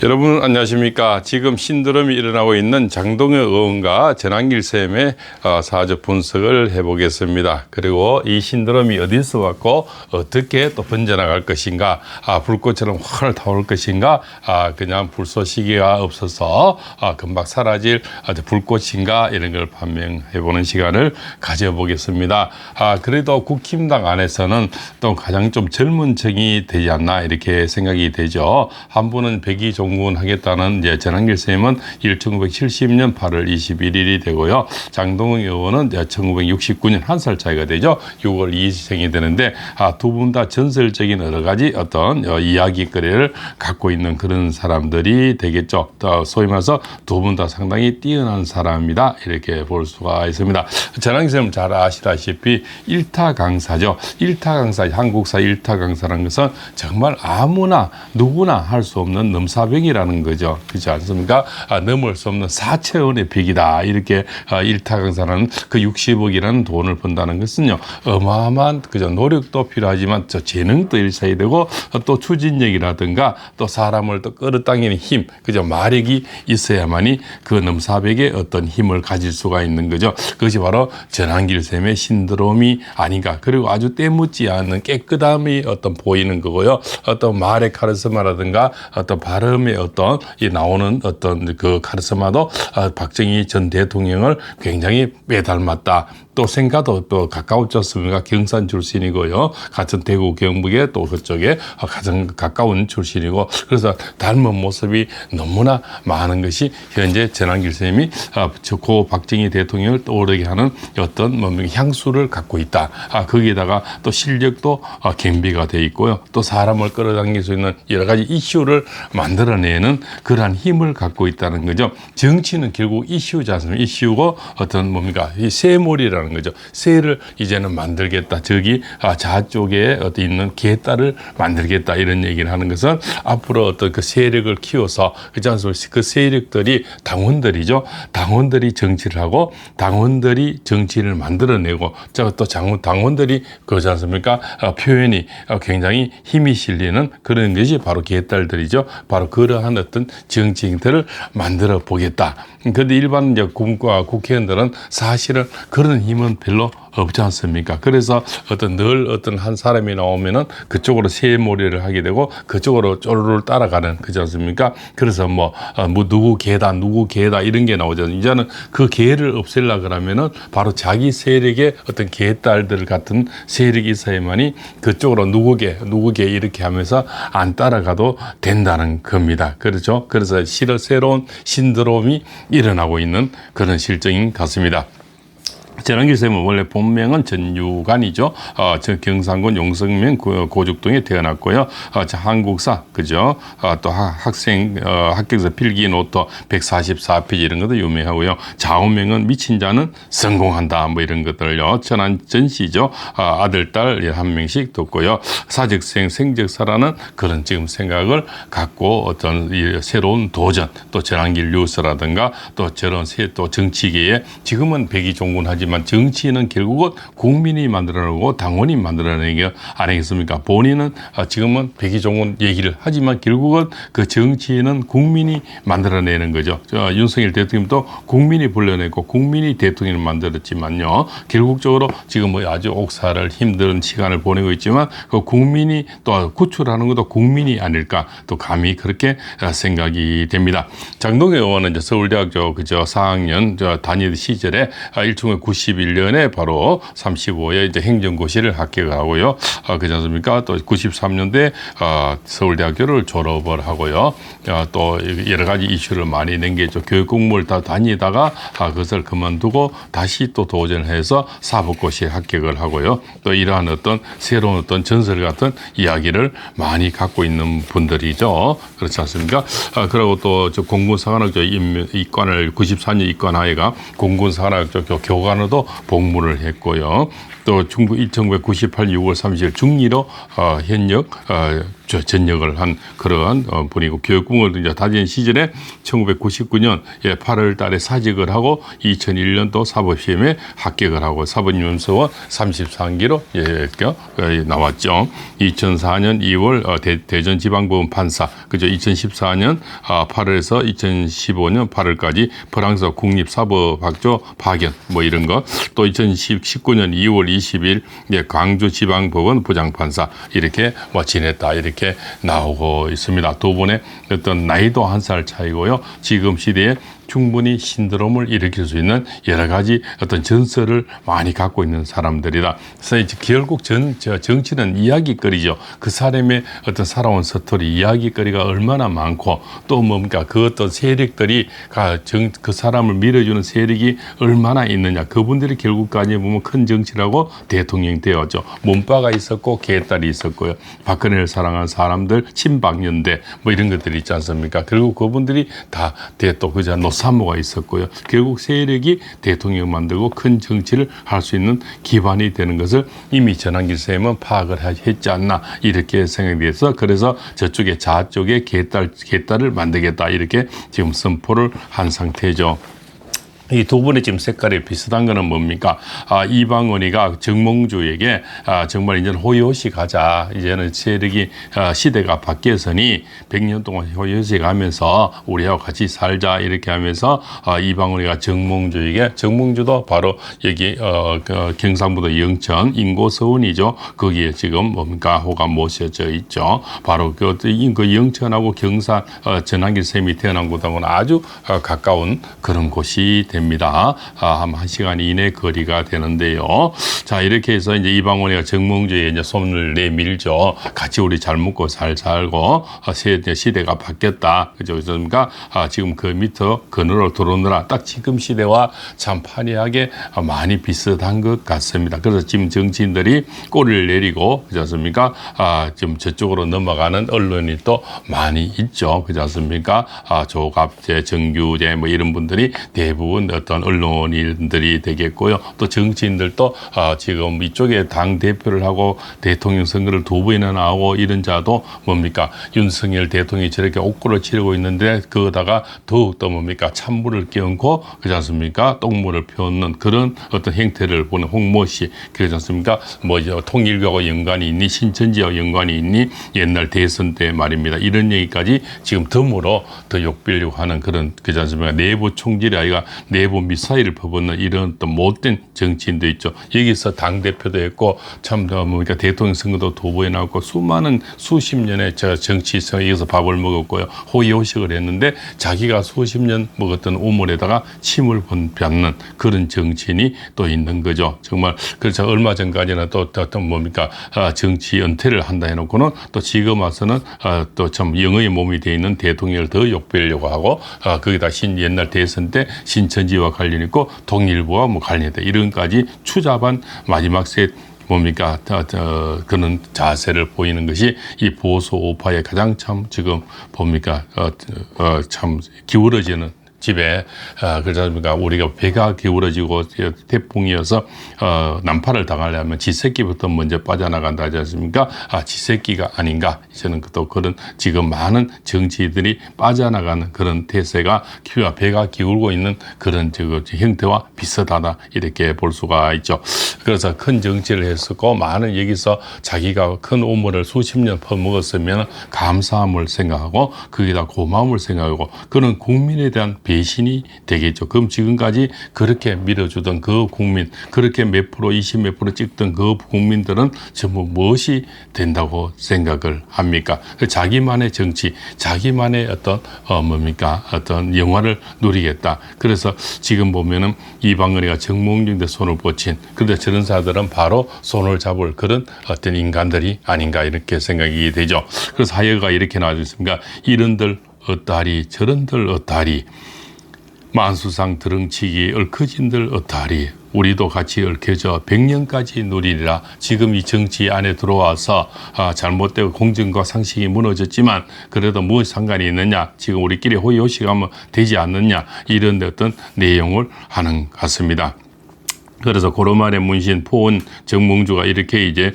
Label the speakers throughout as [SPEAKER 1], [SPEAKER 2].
[SPEAKER 1] 여러분 안녕하십니까. 지금 신드롬이 일어나고 있는 장동혁 의원과 전한길 쌤의 사회적 분석을 해보겠습니다. 그리고 이 신드롬이 어디서 왔고 어떻게 또 번져나갈 것인가, 불꽃처럼 확 타올 것인가, 그냥 불쏘시개가 없어서 금방 사라질 불꽃인가, 이런 걸 판명해보는 시간을 가져보겠습니다. 그래도 국힘당 안에서는 또 가장 좀 젊은 층이 되지 않나, 이렇게 생각이 되죠. 한 분은 백의종군 하겠다는 전한길 쌤은 1970년 8월 21일이 되고요. 장동혁 의원은 1969년 한 살 차이가 되죠. 6월 2일생이 되는데, 두 분 다 전설적인 여러 가지 어떤 이야기거리를 갖고 있는 그런 사람들이 되겠죠. 소위 말해서 두 분 다 상당히 뛰어난 사람이다, 이렇게 볼 수가 있습니다. 전한길 쌤은 잘 아시다시피 일타 강사죠. 일타 강사, 한국사 일타 강사라는 것은 정말 아무나 누구나 할 수 없는 넘사벽이라는 거죠. 그렇지 않습니까? 넘을 수 없는 4차원의 벽이다, 이렇게 일타 강사라는 그 60억이라는 돈을 번다는 것은요, 어마어마한 그저 노력도 필요하지만 저 재능도 있어야 되고, 또 추진력이라든가 또 사람을 또 끌어당기는 힘, 그저 마력이 있어야만이 그 넘사벽에 어떤 힘을 가질 수가 있는 거죠. 그것이 바로 전한길 쌤의 신드롬이 아닌가. 그리고 아주 때묻지 않는 깨끗함이 어떤 보이는 거고요. 어떤 말의 카리스마라든가 어떤 발음의 어떤 이 나오는 어떤 그 카리스마도 박정희 전 대통령을 굉장히 빼닮았다. 또 생가도 또 가까웠지 않습니까? 경산 출신이고요. 같은 대구 경북에 또 그쪽에 가장 가까운 출신이고, 그래서 닮은 모습이 너무나 많은 것이 현재 전한길 쌤이 고 박정희 대통령을 떠오르게 하는 어떤 향수를 갖고 있다. 거기에다가 또 실력도 겸비가 돼 있고요. 또 사람을 끌어당길 수 있는 여러 가지 이슈를 만들어내는 그러한 힘을 갖고 있다는 거죠. 정치는 결국 이슈지 않습니까? 이슈고 어떤 뭡니까? 이 쇠몰이라는 거죠. 쇠를 이제는 만들겠다. 저기 좌쪽에 어디 있는 개딸을 만들겠다, 이런 얘기를 하는 것은 앞으로 어떤 그 세력을 키워서, 그렇지 않습니까? 그 세력들이 당원들이죠. 당원들이 정치를 하고 당원들이 정치를 만들어내고, 또 당원들이 그렇지 않습니까? 표현이 굉장히 힘이 실리는 그런 것이 바로 개딸들이죠. 바로 그러한 어떤 정치인들을 만들어 보겠다. 그런데 일반 국회의원들은 사실은 그런 힘은 별로 없지 않습니까? 그래서 어떤 한 사람이 나오면은 그쪽으로 쇠몰이를 하게 되고 그쪽으로 쪼르르 따라가는, 그렇지 않습니까? 그래서 누구 개다 이런 게 나오잖아요. 이제는 그 개를 없애려 그러면은 바로 자기 세력의 어떤 개딸들 같은 세력이 있어야만이 그쪽으로 누구 개 이렇게 하면서 안 따라가도 된다는 겁니다. 그렇죠? 그래서 새로운 신드롬이 일어나고 있는 그런 실정인 것 같습니다. 전한길 쌤은 원래 본명은 전유관이죠. 경상군 용성면 고죽동에 태어났고요. 한국사, 그죠? 또 합격서 필기 노트 144페이지 이런 것도 유명하고요. 좌우명은 미친 자는 성공한다, 이런 것들요. 전한전시죠. 아들, 딸 한 명씩 뒀고요. 사적생, 생적사라는 그런 지금 생각을 갖고 어떤 새로운 도전, 또 전한길 뉴스라든가 또 저런 또 정치계에 지금은 백의종군하지만 정치는 결국은 국민이 만들어내고 당원이 만들어내는 게 아니겠습니까? 본인은 지금은 백의종군 얘기를 하지만 결국은 그 정치는 국민이 만들어내는 거죠. 윤석열 대통령도 국민이 불러내고 국민이 대통령을 만들었지만요, 결국적으로 지금 아주 옥살을 힘든 시간을 보내고 있지만 그 국민이 또 구출하는 것도 국민이 아닐까, 또 감히 그렇게 생각이 됩니다. 장동혁 의원은 이제 서울대학교 4학년 다니던 시절에 1991년에 바로 35회 이제 행정고시를 합격을 하고요. 그렇지 않습니까? 또 93년도에 서울대학교를 졸업을 하고요. 또 여러 가지 이슈를 많이 남겼죠. 교육 공부를 다 다니다가 그것을 그만두고 다시 또 도전을 해서 사법고시에 합격을 하고요. 또 이러한 어떤 새로운 어떤 전설 같은 이야기를 많이 갖고 있는 분들이죠. 그렇지 않습니까? 그리고 또 공군사관학교 이관을 94년 입관하여가 공군사관학교 교관으로도 복무를 했고요. 또 1998년 6월 30일 중리로 현역 전역을 한 그런 분이고 교육공을 이제 다진 시절에 1999년 8월 달에 사직을 하고 2001년도 사법시험에 합격을 하고 사법연수원 33기로 나왔죠. 2004년 2월 대전지방법원 판사, 그죠? 2014년 8월에서 2015년 8월까지 프랑스 국립사법학교 파견 뭐 이런 거, 또 2019년 2월 20일 광주지방법원 부장판사 이렇게 뭐 지냈다 이렇게 나오고 있습니다. 두 분의 어떤 나이도 한 살 차이고요. 지금 시대에 충분히 신드롬을 일으킬 수 있는 여러 가지 어떤 전설을 많이 갖고 있는 사람들이다. 그래서 이제 결국 정치는 이야기거리죠. 그 사람의 어떤 살아온 스토리, 이야기거리가 얼마나 많고 또 뭡니까 그 어떤 세력들이 그 사람을 밀어주는 세력이 얼마나 있느냐. 그분들이 결국까지 보면 큰 정치라고 대통령이 되었죠. 문바가 있었고 개딸이 있었고요. 박근혜를 사랑한 사람들, 친박연대 뭐 이런 것들이 있지 않습니까? 결국 그분들이 다 또 그자 산모가 있었고요. 결국 세력이 대통령 만들고 큰 정치를 할 수 있는 기반이 되는 것을 이미 전한길 쌤은 파악을 했지 않나 이렇게 생각이 돼서 그래서 저쪽에 좌쪽에 개딸을 만들겠다 이렇게 지금 선포를 한 상태죠. 이 두 분의 지금 색깔이 비슷한 거는 뭡니까? 이방원이가 정몽주에게 정말 이제는 호요시 가자. 이제는 세력이 시대가 바뀌었으니 100년 동안 호요시 가면서 우리하고 같이 살자. 이렇게 하면서 이방원이가 정몽주에게, 정몽주도 바로 여기 경상북도 영천 인고서원이죠. 거기에 지금 뭡니까? 호가 모셔져 있죠. 바로 그 영천하고 경산 전한길 쌤이 태어난 곳하고는 아주 가까운 그런 곳이 됩니다. 한 1시간 이내 거리가 되는데요. 자, 이렇게 해서 이제 이방원이가 정몽주에 이제 손을 내밀죠. 같이 우리 잘 먹고 잘 살고, 시대가 바뀌었다. 그죠? 그러니까, 지금 그 밑에 그늘로 들어오느라 딱 지금 시대와 참 판이하게 많이 비슷한 것 같습니다. 그래서 지금 정치인들이 꼬리를 내리고, 그렇지 않습니까? 지금 저쪽으로 넘어가는 언론이 또 많이 있죠. 그렇지 않습니까? 조갑제, 정규제 뭐 이런 분들이 대부분 어떤 언론인들이 되겠고요. 또 정치인들도 지금 이쪽에 당 대표를 하고 대통령 선거를 2번이나 나오고 이런 자도 뭡니까? 윤석열 대통령이 저렇게 옥고를 치르고 있는데 그거다가 더욱더 뭡니까? 찬물을 끼얹고 그렇지 않습니까? 똥물을 피우는 그런 어떤 행태를 보는 홍모 씨 그렇지 않습니까? 뭐 통일교하고 연관이 있니? 신천지와 연관이 있니? 옛날 대선 때 말입니다. 이런 얘기까지 지금 덤으로 더 욕비려고 하는 그런 그렇지 않습니까? 내부 총질이 아니라 내부 미사일을 퍼붓는 이런 또 못된 정치인도 있죠. 여기서 당대표도 했고, 참, 뭡니까, 대통령 선거도 2번에 나왔고, 수십 년의 정치성에 이어서 밥을 먹었고요. 호의호식을 했는데, 자기가 수십 년 먹었던 우물에다가 침을 뱉는 그런 정치인이 또 있는 거죠. 정말, 그래서 얼마 전까지는 또 뭡니까, 정치 은퇴를 한다 해놓고는 또 지금 와서는 또 참 영의 몸이 되어 있는 대통령을 더 욕배려고 하고, 거기다 옛날 대선 때 신천지와 관련 있고 통일부와 뭐 관련있다 이런까지 추잡한 마지막 셋 뭡니까 그런 자세를 보이는 것이 이 보수 우파의 가장 참 지금 봅니까 참 기울어지는 집에 그러니까 우리가 배가 기울어지고 태풍이어서 난파를 당하려면 지새끼부터 먼저 빠져나간다 하지 않습니까? 지새끼가 아닌가? 저는 또 그런 지금 많은 정치인들이 빠져나가는 그런 태세가 배가 기울고 있는 그런 형태와 비슷하다 이렇게 볼 수가 있죠. 그래서 큰 정치를 했었고 많은 여기서 자기가 큰 우물을 수십 년 퍼먹었으면 감사함을 생각하고 거기다 고마움을 생각하고 그런 국민에 대한 배신이 되겠죠. 그럼 지금까지 그렇게 밀어주던 그 국민, 그렇게 몇 프로, 20 몇 프로 찍던 그 국민들은 전부 무엇이 된다고 생각을 합니까? 자기만의 정치, 자기만의 어떤, 뭡니까? 어떤 영화를 누리겠다. 그래서 지금 보면은 이방은이가 정몽준대 손을 뻗친, 그런데 저런 사람들은 바로 손을 잡을 그런 어떤 인간들이 아닌가 이렇게 생각이 되죠. 그래서 하여가 이렇게 나와져 있습니다. 이런들 어따리, 저런들 어따리, 만수상 드렁치기 얽혀진들 어떠하리 우리도 같이 얽혀져 100년까지 누리리라. 지금 이 정치 안에 들어와서 잘못되고 공정과 상식이 무너졌지만 그래도 무엇 상관이 있느냐, 지금 우리끼리 호의호식하면 되지 않느냐, 이런 어떤 내용을 하는 것 같습니다. 그래서 고려말의 문신 포원 정몽주가 이렇게 이제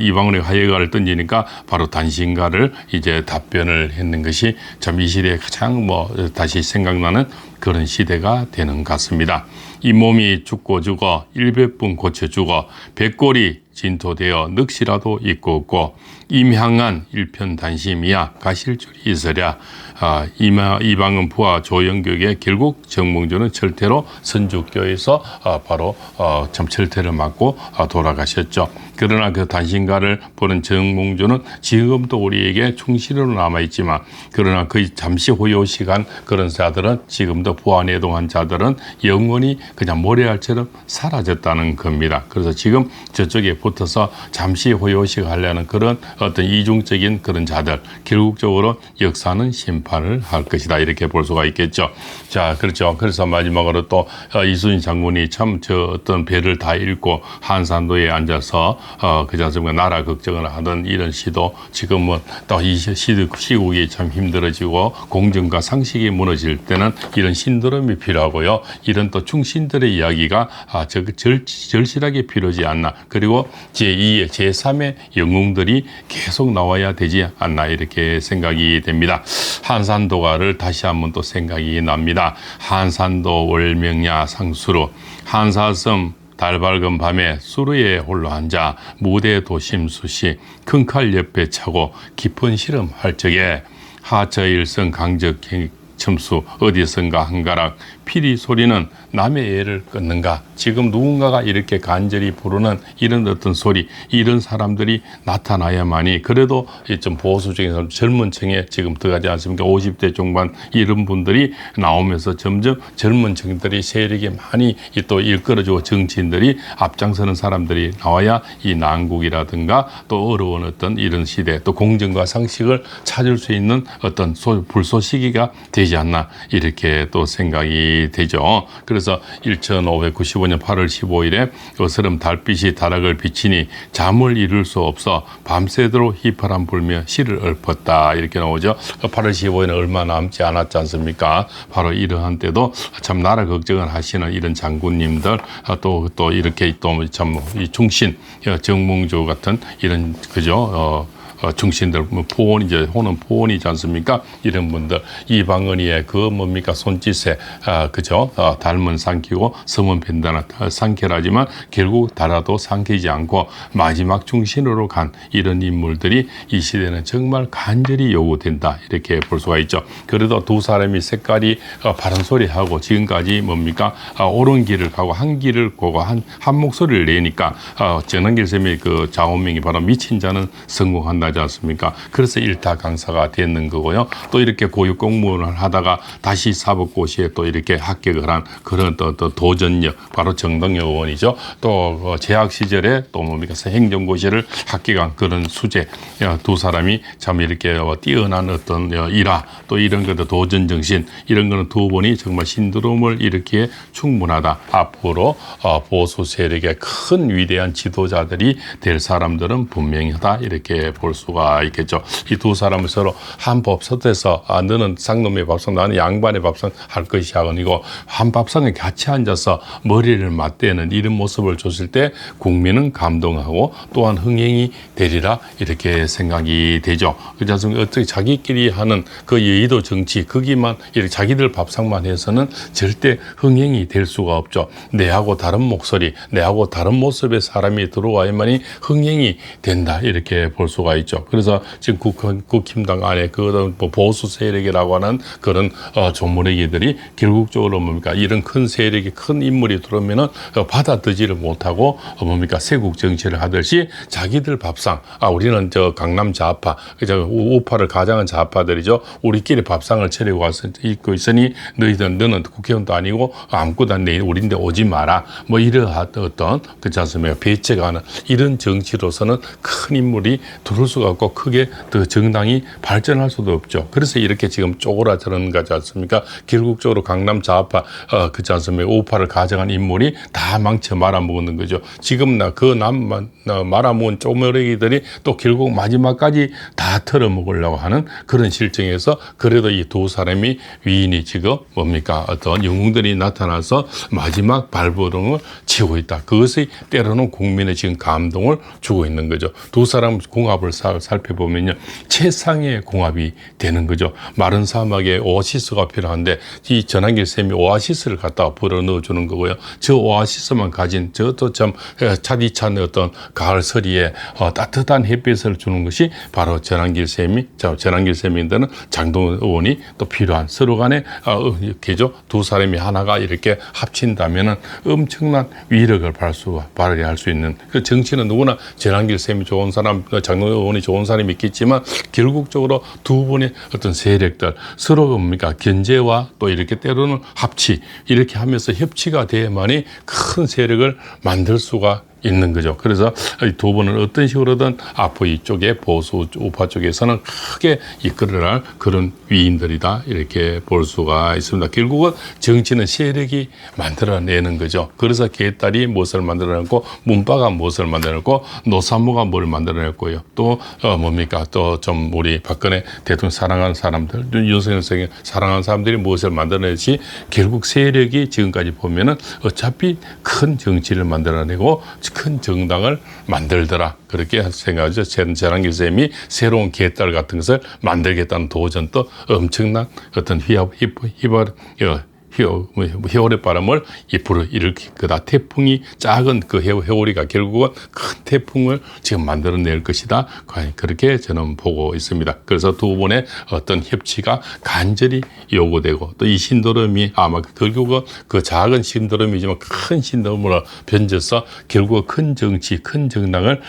[SPEAKER 1] 이방원의 화예가를 던지니까 바로 단신가를 이제 답변을 했는 것이 참 이 시대에 가장 다시 생각나는 그런 시대가 되는 것 같습니다. 이 몸이 죽고 죽어 일백분 고쳐 죽어 백골이 진토되어 넋이라도 있고 없고 임향한 일편단심이야 가실 줄이 있으랴. 이방은 부하 조영교의 결국 정몽주는 철퇴로 선주교에서 바로 참 철퇴를 맞고 돌아가셨죠. 그러나 그 단신가를 보는 정몽주는 지금도 우리에게 충실으로 남아있지만 그러나 그 잠시 호요시간 그런 자들은 지금도 부하내동한 자들은 영원히 그냥 모래알처럼 사라졌다는 겁니다. 그래서 지금 저쪽에 붙어서 잠시 호요식 하려는 그런 어떤 이중적인 그런 자들 결국적으로 역사는 심판을 할 것이다 이렇게 볼 수가 있겠죠. 자, 그렇죠. 그래서 마지막으로 또 이순신 장군이 참 저 어떤 배를 다 잃고 한산도에 앉아서 그지 않습니까? 나라 걱정을 하던 이런 시도 지금은 또 이 시국이 참 힘들어지고 공정과 상식이 무너질 때는 이런 신드롬이 필요하고요. 이런 또 충신들의 이야기가 절실하게 필요하지 않나. 그리고 제2의 제3의 영웅들이 계속 나와야 되지 않나 이렇게 생각이 됩니다. 한산도가를 다시 한번 또 생각이 납니다. 한산도 월명야 상수루 한사섬 달 밝은 밤에 수루에 홀로 앉아 무대 도심수시 큰 칼 옆에 차고 깊은 시름할 적에 하처일성 강적 첨수 어디선가 한가락 피리 소리는 남의 애를 끊는가. 지금 누군가가 이렇게 간절히 부르는 이런 어떤 소리, 이런 사람들이 나타나야만이 그래도 좀 보수적인 젊은 층에 지금 들어가지 않습니까? 50대 중반 이런 분들이 나오면서 점점 젊은 층들이 세력이 많이 또 일컬어지고 정치인들이 앞장서는 사람들이 나와야 이 난국이라든가 또 어려운 어떤 이런 시대 또 공정과 상식을 찾을 수 있는 어떤 불쏘시기가 되지 않나 이렇게 또 생각이 되죠. 그래서 1595년 8월 15일에 어스름 달빛이 다락을 비치니 잠을 이룰 수 없어 밤새도록 휘파람 불며 시를 읊었다 이렇게 나오죠. 8월 15일은 얼마 남지 않았지 않습니까? 바로 이러한 때도 참 나라 걱정을 하시는 이런 장군님들 또 이렇게 또 참 충신 정몽주 같은 이런 그죠. 중신들, 포원이죠. 호는 포원이지 않습니까? 이런 분들, 이방은이의 그 뭡니까? 손짓에, 그죠? 닮은 삼키고 섬은 벤다나 삼켜라지만 결국 달아도 삼키지 않고 마지막 중신으로 간 이런 인물들이 이 시대는 정말 간절히 요구된다. 이렇게 볼 수가 있죠. 그래도 두 사람이 색깔이 바른 소리 하고 지금까지 뭡니까? 옳은 길을 가고 한 길을 보고 한 목소리를 내니까, 전환길 쌤의 그 자원명이 바로 미친 자는 성공한다. 하지 않습니까? 그래서 일타 강사가 됐는 거고요. 또 이렇게 고육 공무원을 하다가 다시 사법고시에 또 이렇게 합격을 한 그런 또 도전력, 바로 정동영 의원이죠. 또 재학 시절에 또 뭡니까? 행정고시를 합격한 그런 수재 두 사람이 참 이렇게 뛰어난 어떤 일화 또 이런 것도 도전 정신 이런 거는 두 분이 정말 신드롬을 일으키기에 충분하다. 앞으로 보수 세력의 큰 위대한 지도자들이 될 사람들은 분명하다. 이렇게 볼 수가 있겠죠. 이 두 사람은 서로 한 법석에서 너는 쌍놈의 밥상 나는 양반의 밥상 할 것이 아니고 한 밥상에 같이 앉아서 머리를 맞대는 이런 모습을 줬을 때 국민은 감동하고 또한 흥행이 되리라 이렇게 생각이 되죠. 그래서 어떻게 자기끼리 하는 그 여의도 정치 거기만 이렇게 자기들 밥상만 해서는 절대 흥행이 될 수가 없죠. 내하고 다른 목소리, 내하고 다른 모습의 사람이 들어와야만이 흥행이 된다 이렇게 볼 수가 있죠. 그래서 지금 국힘당 안에 그 보수 세력이라고 하는 그런 조무래기들이 결국적으로 뭡니까 이런 큰 세력이 큰 인물이 들어오면은 받아들지를 못하고 뭡니까 세국 정치를 하듯이 자기들 밥상 우리는 저 강남 좌파 우파를 가장한 좌파들이죠. 우리끼리 밥상을 차리고 와서 있고 있으니 너는 국회의원도 아니고 아무것도 안 내 우리인데 오지 마라 뭐 이러한 어떤 그렇지 않습니까 배째가 하는 이런 정치로서는 큰 인물이 들어올 수가 없고 크게 더 정당이 발전할 수도 없죠. 그래서 이렇게 지금 쪼그라드는 거지 않습니까? 결국적으로 강남 좌파 그렇지 않습니까? 우파를 가져간 인물이 다 망쳐 말아먹는 거죠. 지금 말아먹은 쪼머리들이 또 결국 마지막까지 다 털어먹으려고 하는 그런 실정에서 그래도 이 두 사람이 위인이 지금 뭡니까? 어떤 영웅들이 나타나서 마지막 발버둥을 치고 있다. 그것이 때로는 국민의 지금 감동을 주고 있는 거죠. 두 사람 궁합을 살펴보면요. 최상의 궁합이 되는 거죠. 마른 사막에 오아시스가 필요한데 이 전환길 쌤이 오아시스를 갖다가 불어 넣어주는 거고요. 저 오아시스만 가진 저것도 참 차디찬 어떤 가을 서리에 따뜻한 햇빛을 주는 것이 바로 전환길 쌤인데는 장동원 의원이 또 필요한 서로 간에 이렇게죠. 두 사람이 하나가 이렇게 합친다면은 엄청난 위력을 발휘할 수 있는 그 정치는 누구나 전환길 쌤이 좋은 사람, 장동원 의원이 좋은 사람이 있겠지만 결국적으로 두 분의 어떤 세력들 서로 뭡니까 견제와 또 이렇게 때로는 합치 이렇게 하면서 협치가 돼야만이 큰 세력을 만들 수가 있는 거죠. 그래서 이 두 분은 어떤 식으로든 앞으로 이쪽에 보수 우파 쪽에서는 크게 이끌어갈 그런 위인들이다 이렇게 볼 수가 있습니다. 결국은 정치는 세력이 만들어내는 거죠. 그래서 개딸이 무엇을 만들어냈고 문바가 무엇을 만들어냈고 노사모가 뭘 만들어냈고요. 또 뭡니까 또 좀 우리 박근혜 대통령 사랑하는 사람들 윤석열 선생님 사랑하는 사람들이 무엇을 만들어내지 결국 세력이 지금까지 보면은 어차피 큰 정치를 만들어내고 큰 정당을 만들더라. 그렇게 생각하죠. 전환길 쌤이 새로운 개딸 같은 것을 만들겠다는 도전도 엄청난 어떤 회오리 바람을 입으로 일으킬 거다. 태풍이 작은 그 회오리가 결국은 큰 태풍을 지금 만들어낼 것이다. 그렇게 저는 보고 있습니다. 그래서 두 분의 어떤 협치가 간절히 요구되고 또 이 신도림이 아마 결국은 그 작은 신도림이지만 큰 신도림으로 변져서 결국 큰 정치, 큰 정당을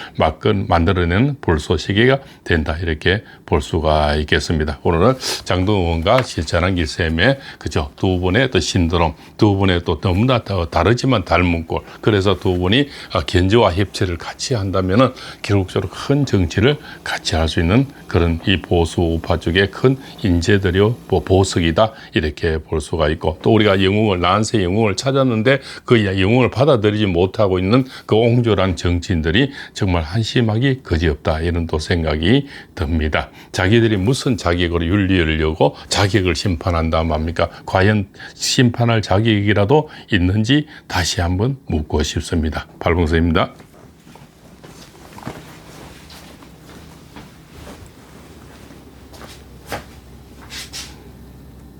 [SPEAKER 1] 만들어내는 볼소시계가 된다. 이렇게 볼 수가 있겠습니다. 오늘은 장동원 의원과 전환길 쌤의 그죠 두 분의 또 신도림, 두 분의 또 너무나 다르지만 닮은 꼴. 그래서 두 분이 견제와 협치를 같이 한다면은 결국적으로 큰 정치를 같이 할 수 있는 그런 이 보수 우파 쪽의 큰 인재들이 보석이다 이렇게 볼 수가 있고 또 우리가 난세 영웅을 찾았는데 그 영웅을 받아들이지 못하고 있는 그 옹졸한 정치인들이 정말 한심하기 그지없다 이런 또 생각이 듭니다. 자기들이 무슨 자격으로 윤리를 열고 자격을 심판한다 말입니까? 과연 심판할 자격이라도 있는지 다시 한번 묻고 싶습니다. 발봉서입니다.